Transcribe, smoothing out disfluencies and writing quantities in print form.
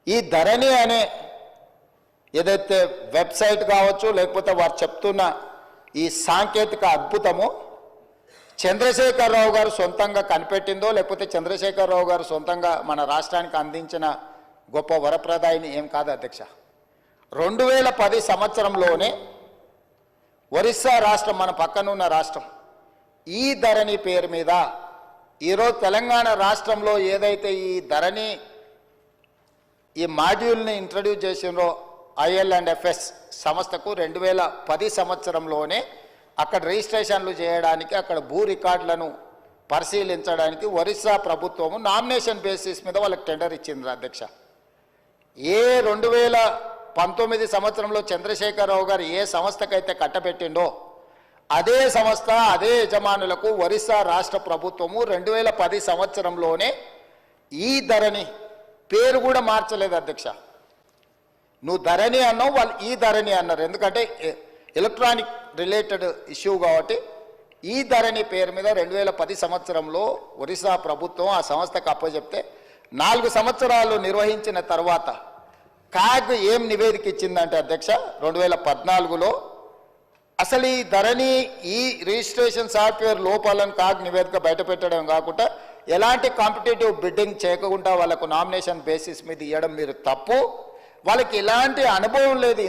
ఈ ధరణి అనే ఏదైతే వెబ్సైట్ కావచ్చు లేకపోతే వారు చెప్తున్న ఈ సాంకేతిక అద్భుతము చంద్రశేఖరరావు గారు సొంతంగా కనిపెట్టిందో లేకపోతే చంద్రశేఖరరావు గారు సొంతంగా మన రాష్ట్రానికి అందించిన గొప్ప వరప్రదాయిని ఏం కాదు అధ్యక్ష. 2010 సంవత్సరంలోనే ఒరిస్సా రాష్ట్రం, మన పక్కనున్న రాష్ట్రం, ఈ ధరణి పేరు మీద ఈరోజు తెలంగాణ రాష్ట్రంలో ఏదైతే ఈ ధరణి ఈ మాడ్యూల్ని ఇంట్రడ్యూస్ చేసినో IL&FS సంస్థకు 2010 సంవత్సరంలోనే అక్కడ రిజిస్ట్రేషన్లు చేయడానికి, అక్కడ భూ రికార్డులను పరిశీలించడానికి ఒరిస్సా ప్రభుత్వము నామినేషన్ బేసిస్ మీద వాళ్ళకి టెండర్ ఇచ్చింది అధ్యక్ష. 2019 సంవత్సరంలో చంద్రశేఖరరావు గారు ఏ సంస్థకైతే కట్టబెట్టిండో అదే సంస్థ, అదే యజమానులకు ఒరిస్సా రాష్ట్ర ప్రభుత్వము 2010 సంవత్సరంలోనే ఈ ధరణి పేరు కూడా మార్చలేదు అధ్యక్ష. నువ్వు ధరణి అన్నావు, వాళ్ళు ఈ ధరణి అన్నారు. ఎందుకంటే ఎలక్ట్రానిక్ రిలేటెడ్ ఇష్యూ కాబట్టి ఈ ధరణి పేరు మీద 2010 సంవత్సరంలో ఒరిస్సా ప్రభుత్వం ఆ సంస్థకు అప్పచెప్తే 4 సంవత్సరాలు నిర్వహించిన తర్వాత కాగ్ ఏం నివేదిక ఇచ్చిందంటే అధ్యక్ష, 2014లో అసలు ఈ ధరణి ఈ రిజిస్ట్రేషన్ సాఫ్ట్వేర్ లోపాలను కాగ్ నివేదిక బయటపెట్టడం కాకుండా ఎలాంటి కాంపిటేటివ్ బిడ్డింగ్ చేయకుండా వాళ్ళకు నామినేషన్ బేసిస్ మీద ఇవ్వడం మీరు తప్పు. వాళ్ళకి ఎలాంటి అనుభవం లేదు